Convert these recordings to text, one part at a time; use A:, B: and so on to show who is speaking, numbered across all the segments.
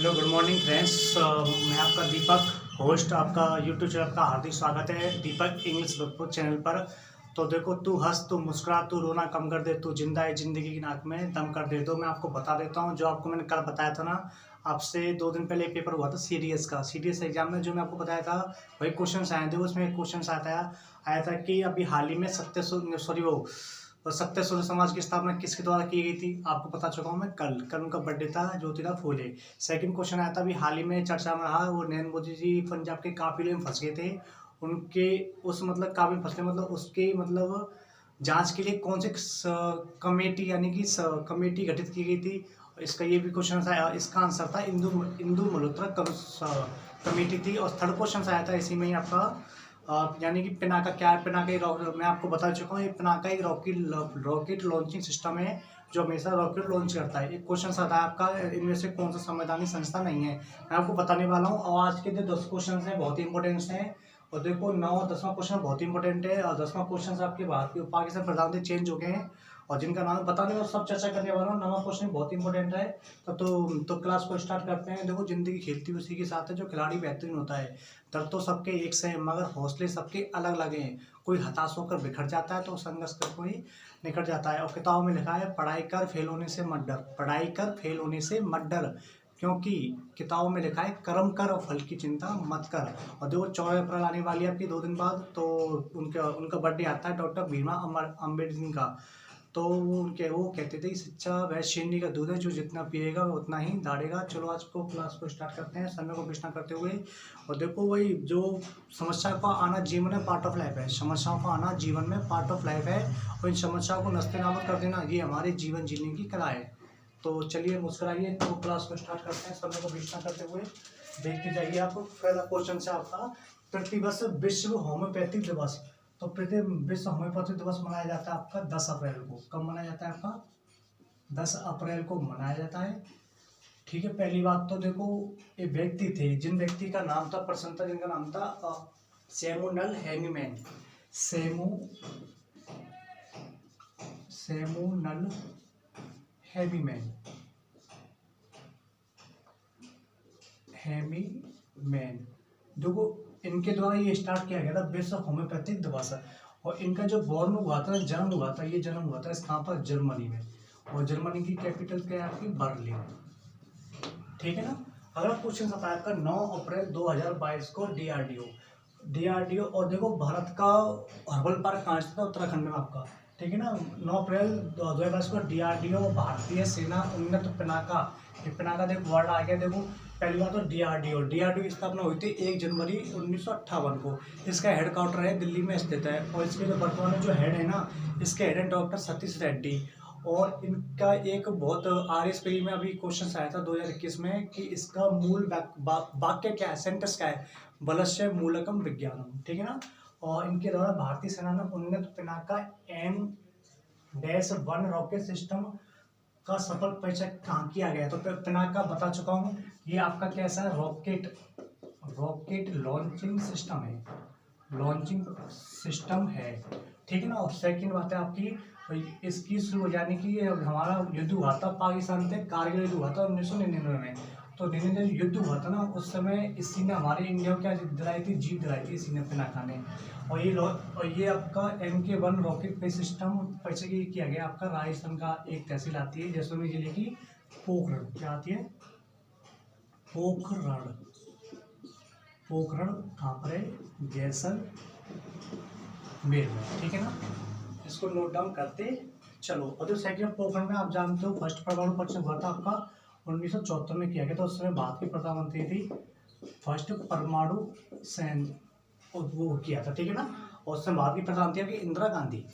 A: Hello good morning friends. मैं आपका दीपक host आपका यूट्यूब चैनल का हार्दिक स्वागत है दीपक इंग्लिश बुक चैनल पर। तो देखो, तू हंस, तू मुस्कुरा, तू रोना कम कर दे, तू जिंदा है जिंदगी की नाक में दम कर दे। तो मैं आपको बता देता हूँ जो आपको मैंने कल बताया था ना, आपसे 2 दिन पहले एक पेपर हुआ था सीडीएस एग्जाम में। जो मैं आपको बताया था वही क्वेश्चन आए थे। उसमें एक क्वेश्चन आया था कि अभी हाल ही में सत्य सूर्य समाज की स्थापना किसके द्वारा की गई थी। आपको बता चुका हूँ मैं कल उनका बर्थडे था, ज्योतिराव फूले। सेकंड क्वेश्चन आया था अभी हाल ही में चर्चा में रहा, वो नरेंद्र मोदी जी पंजाब के काफिले में फंस गए थे। उनके उस मतलब काफिले में फंसने मतलब उसके मतलब जांच के लिए कौन से कमेटी यानी कि कमेटी गठित की गई थी। इसका ये भी क्वेश्चन था, इसका आंसर था इंदु इंदु मल्होत्रा कमेटी थी। और थर्ड क्वेश्चन आया था इसी में ही आपका यानी कि पिनाका क्या है। पिनाका एक मैं आपको बता चुका हूँ, ये पिनाका एक रॉकेट लॉन्चिंग सिस्टम है जो हमेशा रॉकेट लॉन्च करता है। एक क्वेश्चन आता है आपका, इनमें से कौन सा संवैधानिक संस्था नहीं है। मैं आपको बताने वाला हूँ। और आज के जो 10 क्वेश्चन हैं बहुत ही इंपॉर्टेंट हैं। और देखो 9 और 10वां क्वेश्चन बहुत ही इंपॉर्टेंट है। और 10वां क्वेश्चन आपके भारत के पाकिस्तान प्रधानमंत्री चेंज हो गए हैं और जिनका नाम बताने में सब चर्चा करने वाला हूँ। 9वां क्वेश्चन बहुत इंपॉर्टेंट है। तो क्लास को स्टार्ट करते हैं। देखो, जिंदगी खेलती उसी के साथ है, जो खिलाड़ी बेहतरीन होता है। दर्द तो सबके एक से है मगर हौसले सबके अलग अलग हैं। कोई हताश होकर बिखर जाता है तो संघर्ष कर कोई निकट जाता है। और किताबों में लिखा है पढ़ाई कर फेल होने से मत डर, पढ़ाई कर फेल होने से मत डर, क्योंकि किताबों में लिखा है कर्म कर और फल की चिंता मत कर। और देखो 14 अप्रैल आने वाली है आपकी 2 दिन बाद, तो उनका बर्थडे आता है डॉक्टर भीमा अम्बेडकर का। तो वो कहते थे शिक्षा वह शेरनी का दूध है, जो जितना पिएगा वो उतना ही दाढ़ेगा। चलो आज को क्लास को स्टार्ट करते हैं समय को विश्लेषण करते हुए। और देखो, वही जो समस्या का आना जीवन में पार्ट ऑफ लाइफ है, समस्याओं का आना जीवन में पार्ट ऑफ लाइफ है। और इन समस्याओं को नस्तेनाबूद कर देना ये हमारे जीवन जीने की कला है। तो चलिए मुस्कुराइए। तो क्लास को स्टार्ट करते हैं समय को विश्लेषण करते हुए। देखते जाइए आप। पहला क्वेश्चन से आपका, प्रतिवर्ष विश्व होम्योपैथिक दिवस। तो पृथ्वी विश्व होम्योपैथिक दिवस मनाया जाता है आपका 10 अप्रैल को। कब मनाया जाता है आपका? 10 अप्रैल को मनाया जाता है। ठीक है। पहली बात तो देखो, ये व्यक्ति थे, जिन व्यक्ति का नाम था प्रसन्न था, जिनका नाम था सैमुअल हैनीमैन। Samuel Hahnemann. देखो, इनके द्वारा ये स्टार्ट किया गया था विश्व होम्योपैथिक दिवस। और इनका जो बॉर्न हुआ था, जन्म हुआ था, ये जन्म हुआ था कहाँ पर? जर्मनी में। और जर्मनी की कैपिटल क्या है आपकी? बर्लिन। ठीक है ना। अगला क्वेश्चन आता है आपका 9 अप्रैल 2022 को डीआरडीओ। और देखो, भारत का हर्बल पार्क कहाँ स्थित है? उत्तराखंड में आपका। ठीक है ना। 9 अप्रैल 2022 को डीआरडीओ भारतीय सेना उन्नत पिनाका। पिनाका देखो वर्ड आ गया। देखो, पहली बात तो डीआरडीओ की स्थापना हुई थी 1 जनवरी 1958 को। इसका हेड क्वार्टर है दिल्ली में स्थित है। और इसके जो वर्तमान में जो हेड है ना, इसके हेड है डॉक्टर सतीश रेड्डी। और इनका एक बहुत आरएसपी में अभी क्वेश्चन आया था 2021 में कि इसका मूल वाक्य क्या है, सेंटेंस क्या है? बलस्य मूलकम विज्ञानम। ठीक है ना। और इनके द्वारा भारतीय सेना ने उन्नत पिनाका M-1 रॉकेट सिस्टम का सफल परीक्षण कहाँ किया गया? तो पिनाका बता चुका हूँ, ये आपका कैसा है? रॉकेट लॉन्चिंग सिस्टम है। ठीक है ना। और सेकंड बात है आपकी, इसकी शुरू यानी कि हमारा युद्ध हुआ था पाकिस्तान से, कारगिल युद्ध हुआ था 1999 में। तो 99 युद्ध हुआ था ना, उस समय इसी ने हमारे इंडिया को क्या दिलाई थी? जीत दिलाई थी इसी ने, पिनाका ने। और ये आपका MK-1 रॉकेट पे सिस्टम परीक्षण किया गया आपका राजस्थान का एक तहसील आती है जैसलमेर जिले की पोखरण। क्या आती है? पोखरण कहाँ पर है? जैसलमेर में। ठीक है ना। इसको नोट डाउन करते चलो। और जो सेकंड पोखरण में आप जानते हो फर्स्ट परमाणु परीक्षण हुआ था आपका 1974 में किया गया था। उस समय भारत की प्रधानमंत्री थी फर्स्ट परमाणु सेन, वो किया था। ठीक है ना। और उस समय भारत की प्रधानमंत्री आपकी इंदिरा गांधी।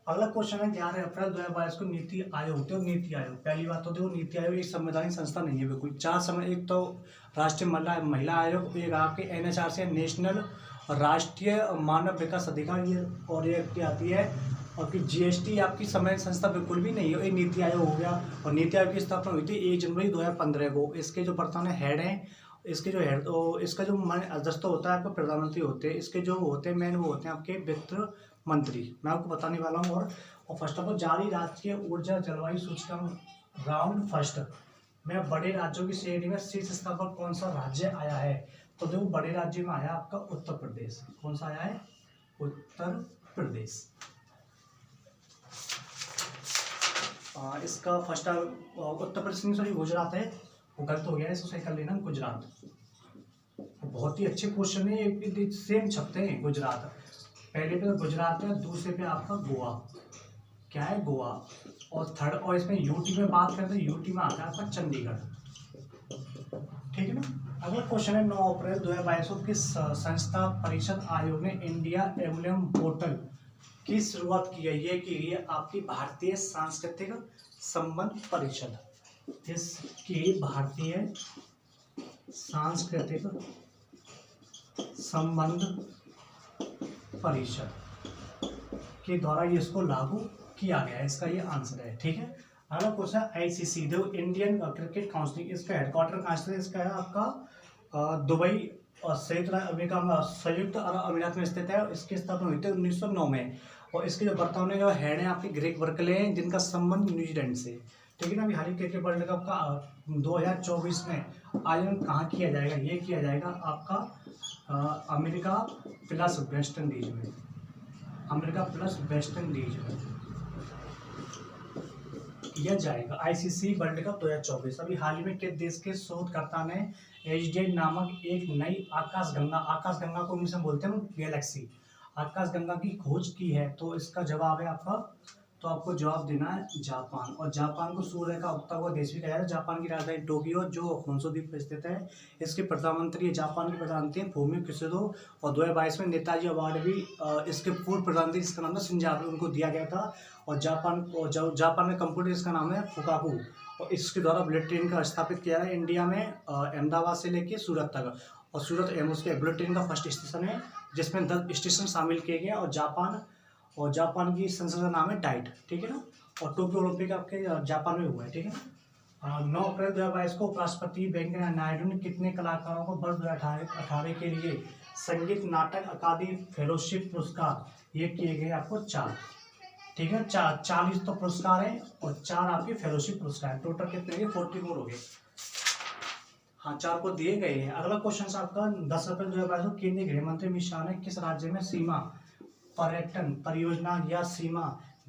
A: अगला क्वेश्चन है 11 अप्रैल 2022 को नीति आयोग होते हो। नीति आयोग, पहली बात तो देखो, नीति आयोग एक संवैधानिक संस्था नहीं है बिल्कुल। 4 समय, एक तो राष्ट्रीय महिला आयोग, एक आपके NHRC नेशनल राष्ट्रीय मानव विकास अधिकार, ये और ये क्या आती है। और फिर GST आपकी संवैधानिक संस्था बिल्कुल भी नहीं है। ये नीति आयोग हो गया। और नीति आयोग की स्थापना हुई थी 1 जनवरी 2015 को। इसके जो वर्तमान हेड हैं, इसका जो अध्यक्ष होता है आपका प्रधानमंत्री होते हैं। इसके जो होते हैं मेन, वो होते हैं आपके वित्त मंत्री। मैं आपको बताने वाला हूँ। और फर्स्ट ऑफ ऑल, जारी राष्ट्रीय ऊर्जा जलवायु सूचकांक राउंड फर्स्ट मैं बड़े राज्यों की श्रेणी में शीर्ष स्थान पर कौन सा राज्य आया है? तो देखो बड़े राज्य में आया आपका उत्तर प्रदेश। कौन सा आया है? उत्तर प्रदेश। इसका फर्स्ट उत्तर प्रदेश नहीं, सॉरी गुजरात है, वो गलत हो गया है, इसको सही कर लेना, गुजरात। बहुत ही अच्छे क्वेश्चन है, ये सेम छपते हैं। गुजरात पहले पे गुजरात है, दूसरे पे आपका गोवा। क्या है? गोवा। और थर्ड, और इसमें यूटी में बात करें तो यूटी में आता है आपका चंडीगढ़। ठीक है ना। अगला क्वेश्चन है 9 अप्रैल 2022 को किस संस्था परिषद आयोग ने इंडिया एम्बलम पोर्टल की शुरुआत की है? ये की है आपकी भारतीय सांस्कृतिक संबंध परिषद। इसकी भारतीय सांस्कृतिक संबंध परिषद के द्वारा ये इसको लागू किया गया है। इसका ये आंसर है। ठीक है। अगला क्वेश्चन आईसीसी जो इंडियन क्रिकेट काउंसिल, इसका हेडक्वार्टर कहाँ से? इसका है आपका दुबई और संयुक्त अरब अमीरात में स्थित है। इसकी स्थापना हुई थी 1909 में। और इसके जो वर्तमान जो हेड है आपके ग्रेग बर्कले हैं, जिनका संबंध न्यूजीलैंड से। ठीक है ना। अभी हाल ही क्रिकेट वर्ल्ड कप का 2024 में आयोजन कहाँ किया जाएगा? ये किया जाएगा आपका अमेरिका प्लस वेस्ट इंडीज में। अमेरिका प्लस वेस्ट इंडीज में किया जाएगा आईसीसी वर्ल्ड कप 2024। अभी हाल ही में किस देश के शोधकर्ता ने एचडीआई नामक एक नई आकाशगंगा को इंग्लिश में बोलते हैं गैलेक्सी, आकाशगंगा की खोज की है? तो इसका जवाब है आपका, तो आपको जवाब देना है जापान। और जापान को सूर्य का उगता हुआ देश भी कहा जाता है। जापान की राजधानी टोक्यो जो होन्शु द्वीप पर स्थित है। इसके प्रधानमंत्री, जापान के प्रधानमंत्री फूमियो किशिदा। और 2022 में नेताजी अवार्ड भी इसके पूर्व प्रधानमंत्री, इसका नाम था शिंजो आबे, उनको दिया गया था। और जापान में कंप्यूटर, इसका नाम है फुकाकू। और इसके द्वारा बुलेट ट्रेन का स्थापित किया है इंडिया में, अहमदाबाद से लेके सूरत तक। और सूरत उसके बुलेट ट्रेन का फर्स्ट स्टेशन है, जिसमें 10 स्टेशन शामिल किए गए। और जापान की संसद का नाम है डाइट। ठीक है ना। और टोक्यो ओलंपिक आपके जापान में हुआ है। ठीक है ना। 9 अप्रैल 2022 को उपराष्ट्रपति वेंकैया नायडू ने कितने कलाकारों को वर्ष 2018 के लिए संगीत नाटक अकादमी फेलोशिप पुरस्कार ये किए गए? आपको 4। ठीक है। 40 तो पुरस्कार हैं और 4 आपके फेलोशिप पुरस्कार। टोटल कितने? 44 हो गए। हाँ, 4 को दिए गए हैं। अगला क्वेश्चन आपका 10 अप्रैल 2022 को केंद्रीय गृह मंत्री अमित शाह ने किस राज्य में सीमा पर्यटन परियोजना या सीमा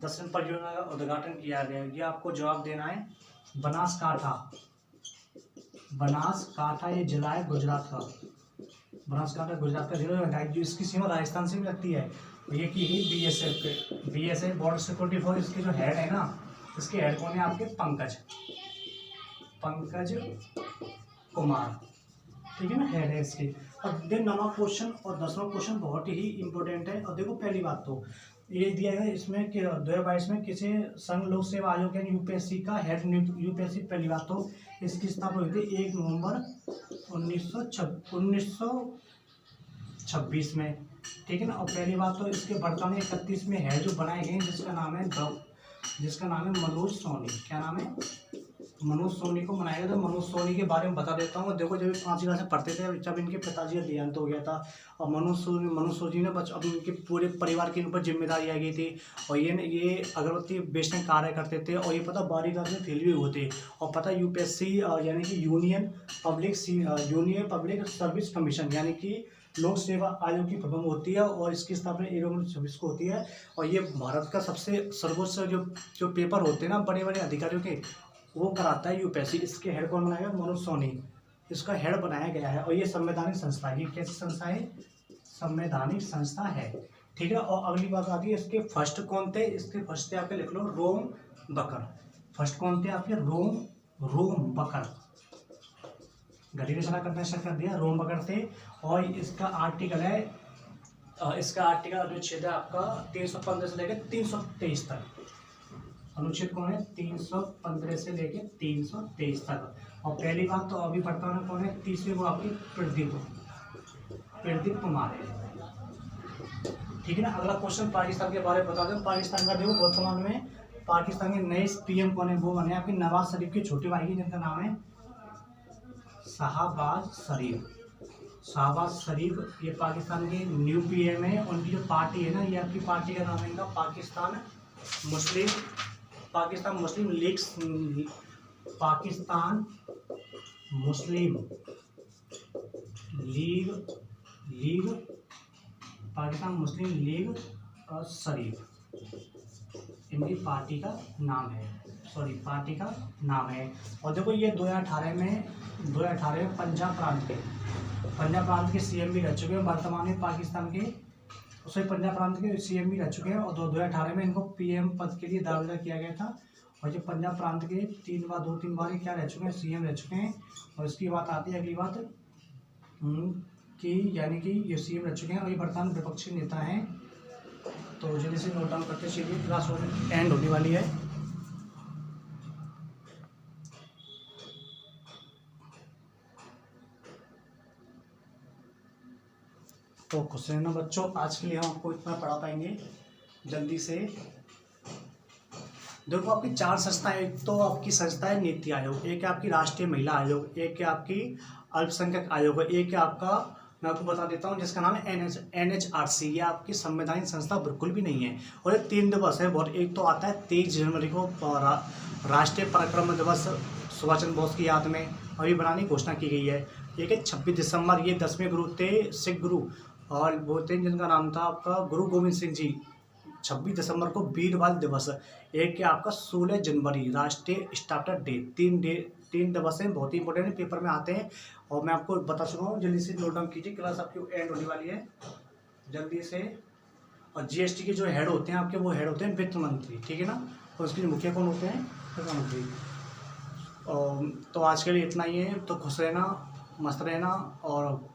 A: दर्शन परियोजना का उद्घाटन किया गया? ये आपको जवाब देना है बनासकांठा ये जिला है गुजरात का। बनासकांठा गुजरात का जिला है, जो इसकी सीमा राजस्थान से भी लगती है। ये की ही बीएसएफ बॉर्डर सिक्योरिटी फोर्स। इसके जो हेड है ना, इसके हेड कौन है? आपके पंकज कुमार। ठीक है ना, हेड है इसके। और देन 9वां क्वेश्चन और 10वां क्वेश्चन बहुत ही इंपॉर्टेंट है। और देखो पहली बात तो ये दिया है इसमें कि 2022 में किसी संघ लोक सेवा आयोग यानी यूपीएससी का हेड यूपीएससी, पहली बात तो इसकी स्थापना हुई थी 1 नवंबर 1926 में। ठीक है ना। और पहली बात तो इसके वर्तमान 31 में हेड जो बनाए गए हैं, जिसका नाम है मनोज सोनी। क्या नाम है? मनोज सोनी को बनाया गया। तो मनोज सोनी के बारे में बता देता हूँ। देखो जब 5वीं क्लास में पढ़ते थे, जब इनके पिताजी का देहांत हो गया था, और मनोज सोनी ने अब इनके पूरे परिवार के ऊपर जिम्मेदारी आ गई थी। और ये अगरबत्ती बेचने कार्य करते थे। और ये पता 12वीं क्लास में फेल भी हुए थे। और पता यूपीएससी यानी कि यूनियन पब्लिक सर्विस कमीशन यानी कि लोक सेवा आयोग की प्रथम होती है। और इसकी स्थापना 1 नवंबर 26 को होती है। और ये भारत का सबसे सर्वोच्च जो पेपर होते हैं ना बड़े बड़े अधिकारियों के, वो कराता है यूपीएससी। इसके हेड कौन बनाएगा? मनोज सोनी, इसका हेड बनाया गया है। और ये संवैधानिक संस्था है। ये कैसी संस्था है? संवैधानिक संस्था है। ठीक है। और अगली बात आती है इसके फर्स्ट कौन थे? इसके फर्स्ट थे आपके, लिख लो, रोम बकर। फर्स्ट कौन थे आपके? रोम बकर। घड़ी रचना करना स्टार्ट कर दिया, रोम बकर थे। और इसका आर्टिकल है, इसका आर्टिकल अनुच्छेद है आपका 315 से लेकर 323 तक। अनुच्छेद कौन है? 315 से लेके 323 तक। और पहली बात तो अभी वर्तमान कौन है? तीसरी वो आपकी प्रदीप कुमार है। ठीक है ना। अगला क्वेश्चन पाकिस्तान के बारे में बता दें। पाकिस्तान का देखो वर्तमान में पाकिस्तान के नए पीएम कौन है? वो बने आपके नवाज शरीफ के छोटे भाई, जिनका नाम है शाहबाज शरीफ। ये पाकिस्तान के न्यू पीएम है। उनकी जो पार्टी है ना, ये आपकी पार्टी का नाम है इनका पाकिस्तान मुस्लिम लीग मुस्लिम लीग लीग पाकिस्तान मुस्लिम लीग शरीफ इनकी पार्टी का नाम है, पार्टी का नाम है। और देखो ये 2018 में पंजाब प्रांत के सीएम भी रह चुके हैं वर्तमान में पाकिस्तान के, पंजाब प्रांत के सीएम भी रह चुके हैं। और 2018 में इनको पीएम पद के लिए दावेदार किया गया था। और जो पंजाब प्रांत के 2-3 बार क्या रह चुके हैं, सीएम रह चुके हैं। और इसकी बात आती है अगली बात कि यानी कि ये सीएम रह चुके हैं और ये वर्तमान विपक्षी नेता हैं। तो जल्दी से नोट डाउन करते चलिए, क्लास एंड होने वाली है। तो खुश रहना बच्चों, आज के लिए हम आपको इतना पढ़ा पाएंगे। जल्दी से देखो आपकी 4 संस्थाएं, एक तो आपकी संस्था है नीति आयोग, एक है आपकी राष्ट्रीय महिला आयोग, एक है आपकी अल्पसंख्यक आयोग, एक है आपका, मैं आपको बता देता हूँ जिसका नाम है NHRC। ये आपकी संवैधानिक संस्था बिल्कुल भी नहीं है। और ये 3 दिवस है बहुत, एक तो आता है 23 जनवरी को राष्ट्रीय पराक्रम दिवस सुभाष चंद्र बोस की याद में अभी बनाने की घोषणा की गई है। एक है 26 दिसंबर, ये 10वें गुरु थे, सिख गुरु, और वो थे जिनका नाम था आपका गुरु गोविंद सिंह जी। 26 दिसंबर को वीरबाल दिवस। एक है आपका 16 जनवरी राष्ट्रीय स्टार्टर डे। 3 दिवस हैं, बहुत ही इंपॉर्टेंट है, पेपर में आते हैं। और मैं आपको बता चुका हूँ, जल्दी से नोट डाउन कीजिए, क्लास आपकी एंड होने वाली है जल्दी से। और जीएसटी के जो हेड होते हैं आपके, वो हेड होते हैं वित्त मंत्री, ठीक है ना। और उसके मुखिया कौन होते हैं, प्रधानमंत्री। तो आज के लिए इतना ही है। तो खुश रहना, मस्त रहना और